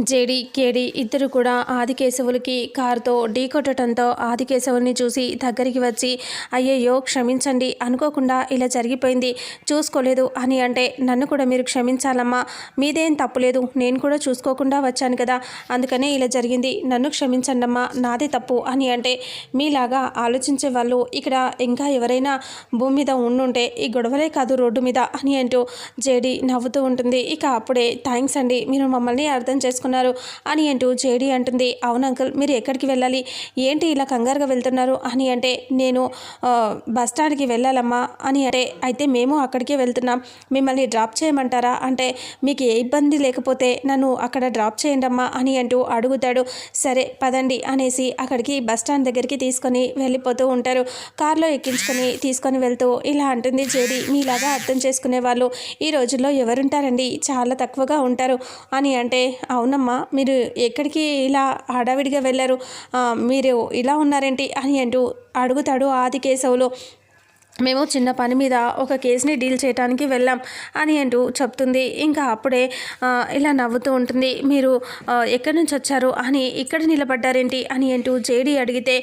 JD, కేడి ఇద్దరు కూడా ఆదికేశవులకి కారుతో ఢీకొట్టడంతో ఆదికేశవుల్ని చూసి దగ్గరికి వచ్చి అయ్యయ్యో క్షమించండి, అనుకోకుండా ఇలా జరిగిపోయింది, చూసుకోలేదు అని అంటే నన్ను కూడా మీరు క్షమించాలమ్మా, మీదేం తప్పులేదు, నేను కూడా చూసుకోకుండా వచ్చాను కదా, అందుకనే ఇలా జరిగింది, నన్ను క్షమించండమ్మా, నాదే తప్పు అని అంటే మీలాగా ఆలోచించే వాళ్ళు ఇక్కడ ఇంకా ఎవరైనా భూమి మీద ఉండుంటే ఈ గొడవలే కాదు రోడ్డు మీద అని అంటూ జేడి నవ్వుతూ ఉంటుంది. ఇక అప్పుడే థ్యాంక్స్ అండి, మీరు మమ్మల్ని అర్థం చేసుకున్నారు అని అంటూ జేడి అంటుంది. అవును అంకుల్, మీరు ఎక్కడికి వెళ్ళాలి, ఏంటి ఇలా కంగారుగా వెళ్తున్నారు అని అంటే నేను బస్ స్టాండ్కి వెళ్ళాలమ్మా అని అంటే అయితే మేము అక్కడికే వెళ్తున్నాం, మిమ్మల్ని డ్రాప్ చేయమంటారా అంటే మీకు ఏ ఇబ్బంది లేకపోతే నన్ను అక్కడ డ్రాప్ చేయండమ్మా అని అంటూ అడుగుతాడు. సరే పదండి అనేసి అక్కడికి బస్ స్టాండ్ దగ్గరికి తీసుకొని వెళ్ళిపోతూ ఉంటారు. కారులో ఎక్కించుకొని తీసుకొని వెళ్తూ ఇలా అంటుంది జేడి, మీలాగా అర్థం చేసుకునే వాళ్ళు ఈ రోజుల్లో ఎవరుంటారండి, చాలా తక్కువగా ఉంటారు అని అంటే అవునమ్మా, మీరు ఎక్కడికి ఇలా హడావిడిగా వెళ్ళారు, మీరు ఇలా ఉన్నారేంటి అని అంటూ అడుగుతాడు ఆదికేశవులు. మేము చిన్న పని మీద ఒక కేసుని డీల్ చేయడానికి వెళ్ళాం అని అంటూ చెప్తుంది. ఇంకా అప్పుడే ఇలా నవ్వుతూ ఉంటుంది. మీరు ఎక్కడి నుంచి వచ్చారు అని ఇక్కడ నిలబడ్డారేంటి అని అంటూ జేడి అడిగితే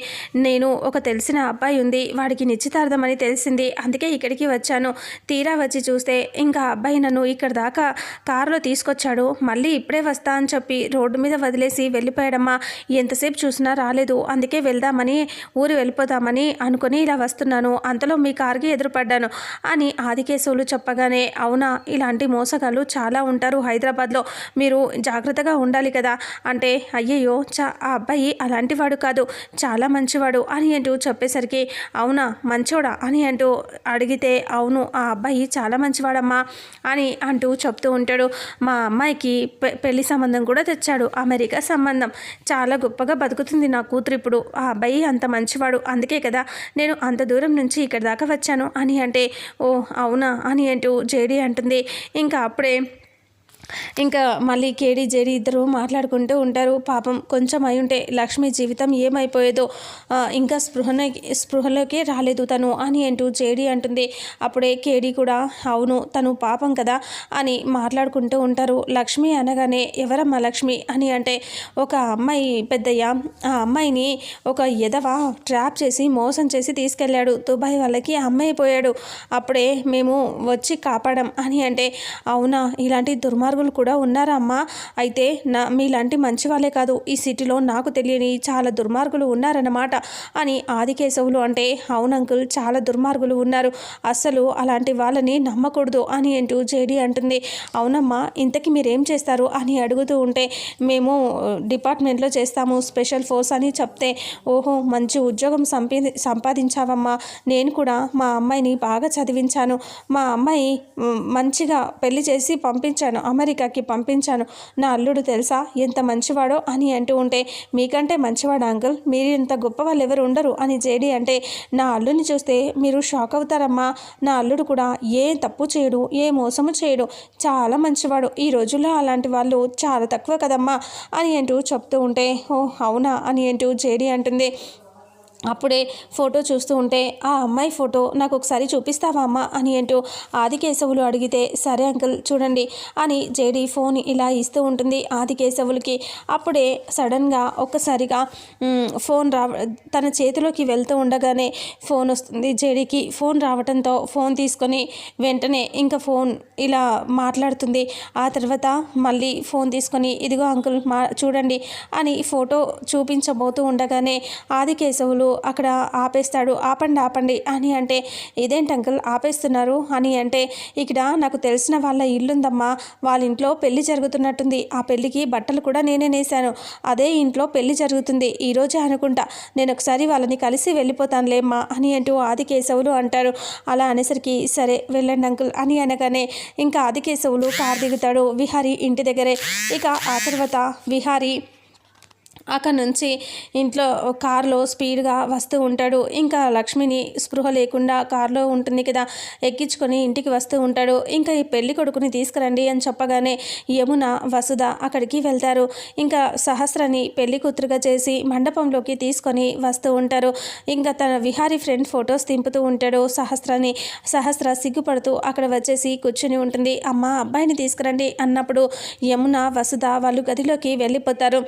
నేను ఒక తెలిసిన అబ్బాయి ఉంది, వాడికి నిశ్చితార్థం అని తెలిసింది, అందుకే ఇక్కడికి వచ్చాను, తీరా వచ్చి చూస్తే ఇంకా అబ్బాయి నన్ను ఇక్కడ దాకా కారులో తీసుకొచ్చాడు, మళ్ళీ ఇప్పుడే వస్తా అని చెప్పి రోడ్డు మీద వదిలేసి వెళ్ళిపోయాడమ్మా, ఎంతసేపు చూసినా రాలేదు, అందుకే వెళ్దామని ఊరు వెళ్ళిపోదామని అనుకుని ఇలా వస్తున్నాను, అంతలో మీ కారుకి ఎదురుపడ్డాను అని ఆదికేశవులు చెప్పగానే అవునా, ఇలాంటి మోసగాళ్ళు చాలా ఉంటారు హైదరాబాద్లో, మీరు జాగ్రత్తగా ఉండాలి కదా అంటే అయ్యయ్యో ఆ అబ్బాయి అలాంటి వాడు కాదు, చాలా మంచివాడు అని అంటూ చెప్పేసరికి అవునా మంచోడా అని అంటూ అడిగితే అవును ఆ అబ్బాయి చాలా మంచివాడమ్మా అని అంటూ చెప్తూ ఉంటాడు. మా అమ్మాయికి పెళ్లి సంబంధం కూడా తెచ్చాడు, అమెరికా సంబంధం, చాలా గొప్పగా బతుకుతుంది నా కూతురు ఇప్పుడు, ఆ అబ్బాయి అంత మంచివాడు, అందుకే కదా నేను అంత దూరం నుంచి ఇక్కడ దాకా వచ్చాను అని అంటే ఓ అవునా అని అంటూ జేడి అంటుంది. ఇంకా అప్పుడే ఇంకా మళ్ళీ కేడి జేడి ఇద్దరు మాట్లాడుకుంటూ ఉంటారు. పాపం కొంచెం అయి ఉంటే లక్ష్మి జీవితం ఏమైపోయేదో, ఇంకా స్పృహలోకి రాలేదు తను అని అంటూ జేడి అంటుంది. అప్పుడే కేడి కూడా అవును తను పాపం కదా అని మాట్లాడుకుంటూ ఉంటారు. లక్ష్మి అనగానే ఎవరమ్మా లక్ష్మి అని అంటే ఒక అమ్మాయి పెద్దయ్య, ఆ అమ్మాయిని ఒక ఎదవ ట్రాప్ చేసి మోసం చేసి తీసుకెళ్ళాడు దుబాయ్ వాళ్ళకి, అమ్మాయి పోయాడు, అప్పుడే మేము వచ్చి కాపాడాం అని అంటే అవునా, ఇలాంటి దుర్మార్గులు కూడా ఉన్నారా అమ్మా, అయితే మీలాంటి మంచి వాళ్ళే కాదు ఈ సిటీలో నాకు తెలియని చాలా దుర్మార్గులు ఉన్నారన్నమాట అని ఆదికేశవులు అంటే అవును అంకుల్, చాలా దుర్మార్గులు ఉన్నారు, అస్సలు అలాంటి వాళ్ళని నమ్మకూడదు అని అంటూ జేడి అంటుంది. అవునమ్మా, ఇంతకీ మీరేం చేస్తారు అని అడుగుతూ ఉంటే మేము డిపార్ట్మెంట్లో చేస్తాము స్పెషల్ ఫోర్స్ అని చెప్తే ఓహో మంచి ఉద్యోగం సంపాదించావమ్మా, నేను కూడా మా అమ్మాయిని బాగా చదివించాను, మా అమ్మాయి మంచిగా పెళ్లి చేసి పంపించాను, అమెరికాకి పంపించాను, నా అల్లుడు తెలుసా ఎంత మంచివాడో అని అంటూ ఉంటే మీకంటే మంచివాడు అంకుల్, మీరు ఇంత గొప్ప వాళ్ళు ఎవరు ఉండరు అని జేడి అంటే నా అల్లుడిని చూస్తే మీరు షాక్ అవుతారమ్మా, నా అల్లుడు కూడా ఏ తప్పు చేయడు, ఏ మోసము చేయడు, చాలా మంచివాడు, ఈ రోజుల్లో అలాంటి వాళ్ళు చాలా తక్కువ కదమ్మా అని అంటూ చెప్తూ ఉంటే ఓ అవునా అని అంటూ జేడి అంటుంది. అప్పుడే ఫోటో చూస్తూ ఉంటే ఆ అమ్మాయి ఫోటో నాకు ఒకసారి చూపిస్తావా అమ్మ అని అంటూ ఆదికేశవులు అడిగితే సరే అంకుల్ చూడండి అని జేడి ఫోన్ ఇలా ఇస్తూ ఉంటుంది ఆదికేశవులకి. అప్పుడే సడన్గా ఒక్కసారిగా ఫోన్ తన చేతిలోకి వెళ్తూ ఉండగానే ఫోన్ వస్తుంది జేడీకి. ఫోన్ రావడంతో ఫోన్ తీసుకొని వెంటనే ఇంకా ఫోన్ ఇలా మాట్లాడుతుంది. ఆ తర్వాత మళ్ళీ ఫోన్ తీసుకొని ఇదిగో అంకుల్ చూడండి అని ఫోటో చూపించబోతూ ఉండగానే ఆదికేశవులు అక్కడ ఆపేస్తాడు. ఆపండి అని అంటే ఇదేంటి అంకుల్ ఆపేస్తున్నారు అని అంటే ఇక్కడ నాకు తెలిసిన వాళ్ళ ఇల్లుందమ్మా, వాళ్ళ ఇంట్లో పెళ్లి జరుగుతున్నట్టుంది, ఆ పెళ్లికి బట్టలు కూడా నేనే నేసాను, అదే ఇంట్లో పెళ్లి జరుగుతుంది ఈరోజే అనుకుంటా, నేను ఒకసారి వాళ్ళని కలిసి వెళ్ళిపోతానులేమ్మా అని అంటూ ఆదికేశవులు అంటారు. అలా అనేసరికి సరే వెళ్ళండి అంకుల్ అని అనగానే ఇంకా ఆదికేశవులు కారు దిగుతాడు విహారీ ఇంటి దగ్గరే. ఇక ఆ తర్వాత విహారీ అక్కడ నుంచి ఇంట్లో కారులో స్పీడ్గా వస్తూ ఉంటాడు. ఇంకా లక్ష్మిని స్పృహ లేకుండా కారులో ఉంటుంది కదా, ఎక్కించుకొని ఇంటికి వస్తూ ఉంటాడు. ఇంకా ఈ పెళ్లి కొడుకుని తీసుకురండి అని చెప్పగానే యమున వసుధ అక్కడికి వెళ్తారు. ఇంకా సహస్రని పెళ్లి కూతురుగా చేసి మండపంలోకి తీసుకొని వస్తూ ఉంటారు. ఇంకా తన విహారీ ఫ్రెండ్ ఫొటోస్ తింపుతూ ఉంటాడు సహస్ర సిగ్గుపడుతూ అక్కడ వచ్చేసి కూర్చుని ఉంటుంది. అమ్మ అబ్బాయిని తీసుకురండి అన్నప్పుడు యమున వసుధ వాళ్ళు గదిలోకి వెళ్ళిపోతారు.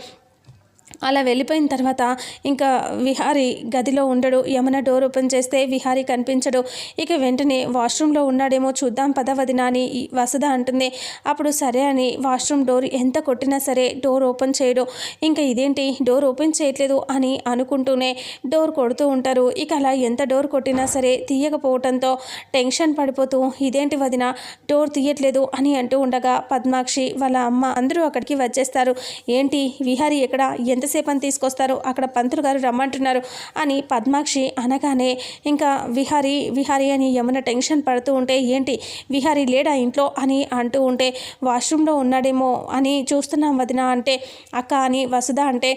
అలా వెళ్ళిపోయిన తర్వాత ఇంకా విహారీ గదిలో ఉండడు. యమున డోర్ ఓపెన్ చేస్తే విహారీ కనిపించడు. ఇక వెంటనే వాష్రూమ్లో ఉన్నాడేమో చూద్దాం పద వదిన అని వసుధ అంటుంది. అప్పుడు సరే అని వాష్రూమ్ డోర్ ఎంత కొట్టినా సరే డోర్ ఓపెన్ చేయడు. ఇంకా ఇదేంటి డోర్ ఓపెన్ చేయట్లేదు అని అనుకుంటూనే డోర్ కొడుతూ ఉంటారు. ఇక అలా ఎంత డోర్ కొట్టినా సరే తీయకపోవడంతో టెన్షన్ పడిపోతూ ఇదేంటి వదిన డోర్ తీయట్లేదు అని అంటూ ఉండగా పద్మాక్షి వాళ్ళ అమ్మ అందరూ అక్కడికి వచ్చేస్తారు. ఏంటి విహారీ ఎక్కడ ఎంతసేపు అని తీసుకొస్తారు, అక్కడ పంతులు గారు రమ్మంటున్నారు అని పద్మాక్షి అనగానే ఇంకా విహారీ అని యమున టెన్షన్ పడుతూ ఉంటే ఏంటి విహారీ లేడా ఇంట్లో అని అంటూ ఉంటే వాష్రూమ్లో ఉన్నాడేమో అని చూస్తున్నాం వదిన అంటే అక్క అని వసుధ అంటే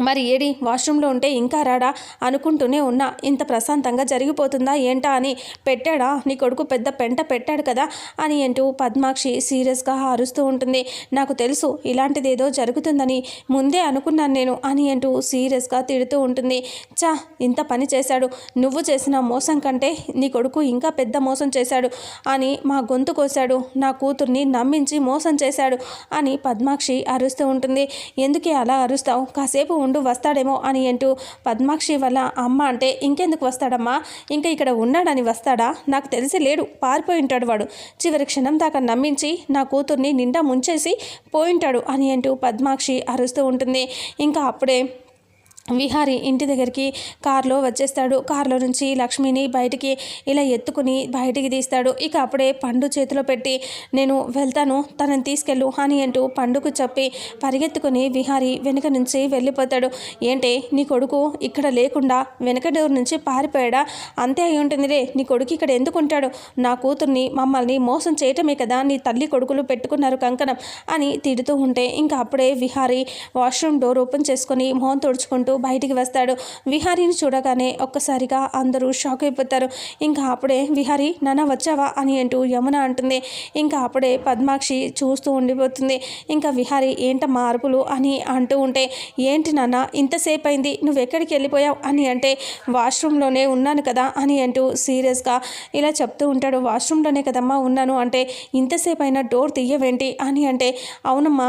మరి ఏడి వాష్రూమ్లో ఉంటే ఇంకా రాడా అనుకుంటూనే ఉన్నా ఇంత ప్రశాంతంగా జరిగిపోతుందా ఏంటా అని పెట్టాడా నీ కొడుకు పెద్ద పెంట పెట్టాడు కదా అని అంటూ పద్మాక్షి సీరియస్గా అరుస్తూ ఉంటుంది. నాకు తెలుసు ఇలాంటిదేదో జరుగుతుందని ముందే అనుకున్నాను నేను అని అంటూ సీరియస్గా తిడుతూ ఉంటుంది. చా ఇంత పని చేశాడు, నువ్వు చేసిన మోసం కంటే నీ కొడుకు ఇంకా పెద్ద మోసం చేశాడు అని మా గొంతు కోశాడు, నా కూతుర్ని నమ్మించి మోసం చేశాడు అని పద్మాక్షి అరుస్తూ ఉంటుంది. ఎందుకే అలా అరుస్తావు, కాసేపు ఉండు వస్తాడేమో అని అంటూ పద్మాక్షి వాళ్ళ అమ్మ అంటే ఇంకెందుకు వస్తాడమ్మా, ఇంకా ఇక్కడ ఉన్నాడని వస్తాడా, నాకు తెలిసి లేడు, పారిపోయి ఉంటాడు వాడు, చివరి క్షణం దాకా నమ్మించి నా కూతుర్ని నిండా ముంచేసి పోయింటాడు అని అంటూ పద్మాక్షి అరుస్తూ ఉంటుంది. ఇంకా అప్పుడే విహారీ ఇంటి దగ్గరికి కారులో వచ్చేస్తాడు. కారులో నుంచి లక్ష్మిని బయటికి ఇలా ఎత్తుకుని బయటికి తీస్తాడు. ఇక అప్పుడే పండు చేతిలో పెట్టి నేను వెళ్తాను తనని తీసుకెళ్ళు అని అంటూ పండుకు చెప్పి పరిగెత్తుకుని విహారీ వెనుక నుంచి వెళ్ళిపోతాడు. ఏంటే నీ కొడుకు ఇక్కడ లేకుండా వెనక డోర్ నుంచి పారిపోయాడా, అంతే అయి ఉంటుందిరే, నీ కొడుకు ఇక్కడ ఎందుకు ఉంటాడు, నా కూతుర్ని మమ్మల్ని మోసం చేయటమే కదా నీ తల్లి కొడుకులు పెట్టుకున్నారు కంకణం అని తిడుతూ ఉంటే ఇంకా అప్పుడే విహారీ వాష్రూమ్ డోర్ ఓపెన్ చేసుకొని మొహం తుడుచుకుంటూ బయటికి వస్తాడు. విహారీని చూడగానే ఒక్కసారిగా అందరూ షాక్ అయిపోతారు. ఇంకా అప్పుడే విహారీ నాన్న వచ్చావా అని అంటూ యమున అంటుంది. ఇంకా అప్పుడే పద్మాక్షి చూస్తూ ఉండిపోతుంది. ఇంకా విహారీ ఏంటమ్మా అరుపులు అని అంటూ ఉంటే ఏంటి నాన్న ఇంతసేపు అయింది నువ్వు ఎక్కడికి వెళ్ళిపోయావు అని అంటే వాష్రూమ్లోనే ఉన్నాను కదా అని అంటూ సీరియస్గా ఇలా చెప్తూ ఉంటాడు. వాష్రూమ్లోనే కదమ్మా ఉన్నాను అంటే ఇంతసేపు అయినా డోర్ తీయవేంటి అని అంటే అవునమ్మా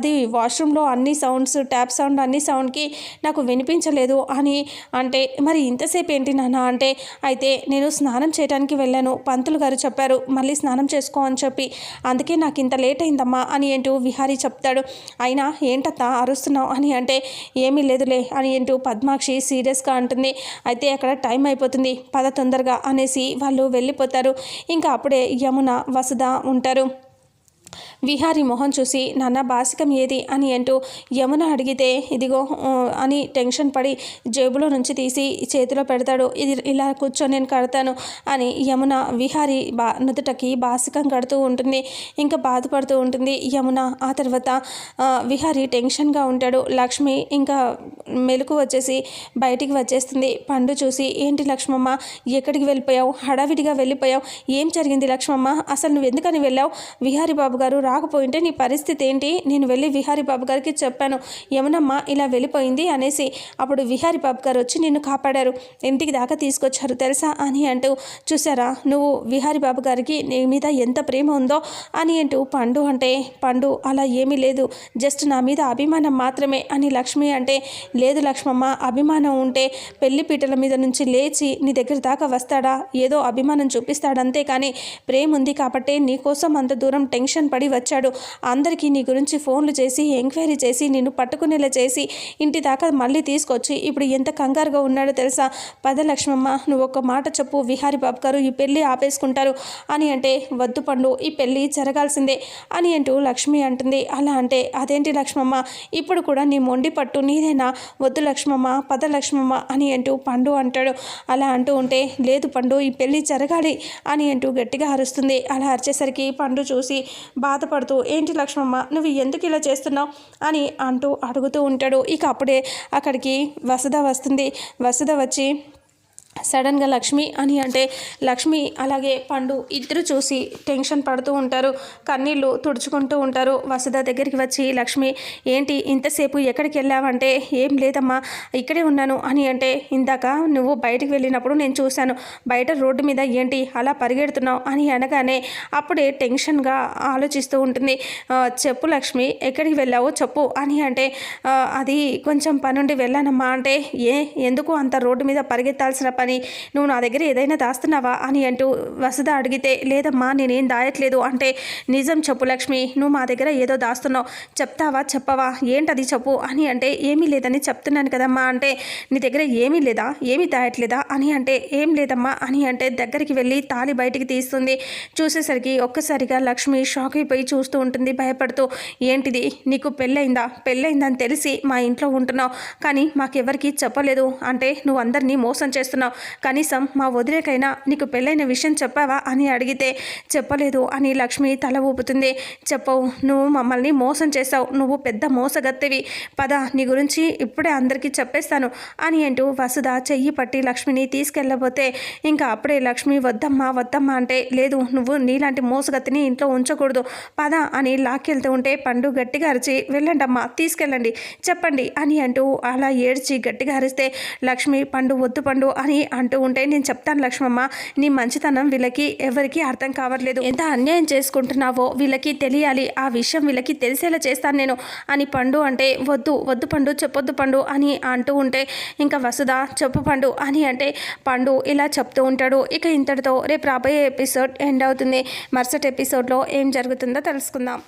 అది వాష్రూమ్లో అన్ని సౌండ్స్ ట్యాప్ సౌండ్ అన్ని సౌండ్కి నాకు వినిపించలేదు అని అంటే మరి ఇంతసేపు ఏంటి నాన్న అంటే అయితే నేను స్నానం చేయడానికి వెళ్ళాను, పంతులు గారు చెప్పారు మళ్ళీ స్నానం చేసుకో అని చెప్పి, అందుకే నాకు ఇంత లేట్ అయిందమ్మా అని అంటూ విహారీ చెప్తాడు. అయినా ఏంటత్తా అరుస్తున్నావు అని అంటే ఏమీ లేదులే అని అంటూ పద్మాక్షి సీరియస్గా అంటుంది. అయితే అక్కడ టైం అయిపోతుంది పద తొందరగా అనేసి వాళ్ళు వెళ్ళిపోతారు. ఇంకా అప్పుడే యమున వసుధ ఉంటారు. విహారీ మొహం చూసి నాన్న బాసికం ఏది అని అంటూ యమున అడిగితే ఇదిగో అని టెన్షన్ పడి జేబులో నుంచి తీసి చేతిలో పెడతాడు. ఇది ఇలా కూర్చొని నేను కడతాను అని యమున విహారీ నుదుటకి బాసికం కడుతూ ఉంటుంది. ఇంకా బాధపడుతూ ఉంటుంది యమున. ఆ తర్వాత విహారీ టెన్షన్గా ఉంటాడు. లక్ష్మి ఇంకా మెలకు వచ్చేసి బయటికి వచ్చేస్తుంది. పండు చూసి ఏంటి లక్ష్మమ్మ ఎక్కడికి వెళ్ళిపోయావు, హడావిడిగా వెళ్ళిపోయావు, ఏం జరిగింది లక్ష్మమ్మ, అసలు నువ్వు ఎందుకని వెళ్ళావు, విహారీ బాబు గారు రాకపోయింటే నీ పరిస్థితి ఏంటి, నేను వెళ్ళి విహారీ బాబు గారికి చెప్పాను యమునమ్మ ఇలా వెళ్ళిపోయింది అనేసి, అప్పుడు విహారీ బాబు గారు వచ్చి నిన్ను కాపాడారు, ఇంటికి దాకా తీసుకొచ్చారు తెలుసా అని అంటూ, చూసారా నువ్వు విహారీ బాబు గారికి నీ మీద ఎంత ప్రేమ ఉందో అని అంటూ పండు అంటే, పండు అలా ఏమీ లేదు జస్ట్ నా మీద అభిమానం మాత్రమే అని లక్ష్మి అంటే, లేదు లక్ష్మమ్మ అభిమానం ఉంటే పెళ్లి పీటల మీద నుంచి లేచి నీ దగ్గర దాకా వస్తాడా, ఏదో అభిమానం చూపిస్తాడంతే కానీ ప్రేమ ఉంది కాబట్టే నీకోసం అంత దూరం టెన్షన్ పడి వచ్చాడు, అందరికీ నీ గురించి ఫోన్లు చేసి ఎంక్వైరీ చేసి నిన్ను పట్టుకునేలా చేసి ఇంటి దాకా మళ్ళీ తీసుకొచ్చి ఇప్పుడు ఎంత కంగారుగా ఉన్నాడో తెలుసా, పద లక్ష్మమ్మ నువ్వు ఒక మాట చెప్పు విహారీ బాబు గారు ఈ పెళ్ళి ఆపేసుకుంటారు అని అంటే, వద్దు పండు ఈ పెళ్ళి జరగాల్సిందే అని అంటూ లక్ష్మి అంటుంది. అలా అంటే అదేంటి లక్ష్మమ్మ ఇప్పుడు కూడా నీ మొండి పట్టు నీదేనా, వద్దు లక్ష్మమ్మ పద లక్ష్మమ్మ అని అంటూ పండు అంటాడు. అలా అంటూ ఉంటే లేదు పండు ఈ పెళ్ళి జరగాలి అని అంటూ గట్టిగా అరుస్తుంది. అలా అరిచేసరికి పండు చూసి బాధపడుతూ ఏంటి లక్ష్మమ్మ నువ్వు ఎందుకు ఇలా చేస్తున్నావు అని అంటూ అడుగుతూ ఉంటాడు. ఇక అప్పుడే అక్కడికి వసుధ వస్తుంది. వసుధ వచ్చి సడన్గా లక్ష్మి అని అంటే లక్ష్మి అలాగే పండు ఇద్దరు చూసి టెన్షన్ పడుతూ ఉంటారు. కన్నీళ్ళు తుడుచుకుంటూ ఉంటారు. వసుధ దగ్గరికి వచ్చి లక్ష్మి ఏంటి ఇంతసేపు ఎక్కడికి వెళ్ళావంటే ఏం లేదమ్మా ఇక్కడే ఉన్నాను అని అంటే ఇందాక నువ్వు బయటికి వెళ్ళినప్పుడు నేను చూశాను బయట రోడ్డు మీద ఏంటి అలా పరిగెడుతున్నావు అని అనగానే అప్పుడే టెన్షన్గా ఆలోచిస్తూ ఉంటుంది. చెప్పు లక్ష్మి ఎక్కడికి వెళ్ళావో చెప్పు అని అంటే అది కొంచెం పనుండి వెళ్ళానమ్మా అంటే ఎందుకు అంత రోడ్డు మీద పరిగెత్తాల్సిన పని నువ్వు నా దగ్గర ఏదైనా దాస్తున్నావా అని అంటూ వసుధ అడిగితే లేదమ్మా నేనేం దాయట్లేదు అంటే నిజం చెప్పు లక్ష్మి నువ్వు మా దగ్గర ఏదో దాస్తున్నావు చెప్తావా చెప్పవా ఏంటది చెప్పు అని అంటే ఏమీ లేదని చెప్తున్నాను కదమ్మా అంటే నీ దగ్గర ఏమీ లేదా ఏమీ దాయట్లేదా అని అంటే ఏం లేదమ్మా అని అంటే దగ్గరికి వెళ్ళి తాళి బయటికి తీస్తుంది. చూసేసరికి ఒక్కసారిగా లక్ష్మి షాక్ అయిపోయి చూస్తూ ఉంటుంది భయపడుతూ ఏంటిది నీకు పెళ్ళయిందని తెలిసి మా ఇంట్లో ఉంటున్నావు కానీ మాకెవరికి చెప్పలేదు అంటే నువ్వు అందరినీ మోసం చేస్తున్నావు కనీసం మా వదిలేకైనా నీకు పెళ్ళైన విషయం చెప్పావా అని అడిగితే చెప్పలేదు అని లక్ష్మి తల ఊపుతుంది. చెప్పవు నువ్వు మమ్మల్ని మోసం చేసావు నువ్వు పెద్ద మోసగత్తెవి పద నీ గురించి ఇప్పుడే అందరికీ చెప్పేస్తాను అని అంటూ వసుధ చెయ్యి పట్టి లక్ష్మిని తీసుకెళ్ళబోతే ఇంకా అప్పుడే లక్ష్మి వద్దమ్మా అంటే లేదు నువ్వు నీలాంటి మోసగత్తిని ఇంట్లో ఉంచకూడదు పద అని లాక్కెళ్తూ ఉంటే పండు గట్టిగా అరిచి వెళ్ళండమ్మా తీసుకెళ్ళండి చెప్పండి అని అంటూ అలా ఏడ్చి గట్టిగా అరిస్తే లక్ష్మి పండు వద్దు పండు అని అంటూ ఉంటే నేను చెప్తాను లక్ష్మమ్మ నీ మంచితనం వీళ్ళకి ఎవరికి అర్థం కావట్లేదు ఎంత అన్యాయం చేసుకుంటున్నావో వీళ్ళకి తెలియాలి ఆ విషయం వీళ్ళకి తెలిసేలా చేస్తాను నేను అని పండు అంటే వద్దు పండు చెప్పొద్దు పండు అని అంటూ ఉంటే ఇంకా వసుధ చెప్పు పండు అని అంటే పండు ఇలా చెప్తూ ఉంటాడు. ఇక ఇంతటితో రేపు రాబోయే ఎపిసోడ్ ఎండ్ అవుతుంది. మరుసటి ఎపిసోడ్లో ఏం జరుగుతుందో తెలుసుకుందాం.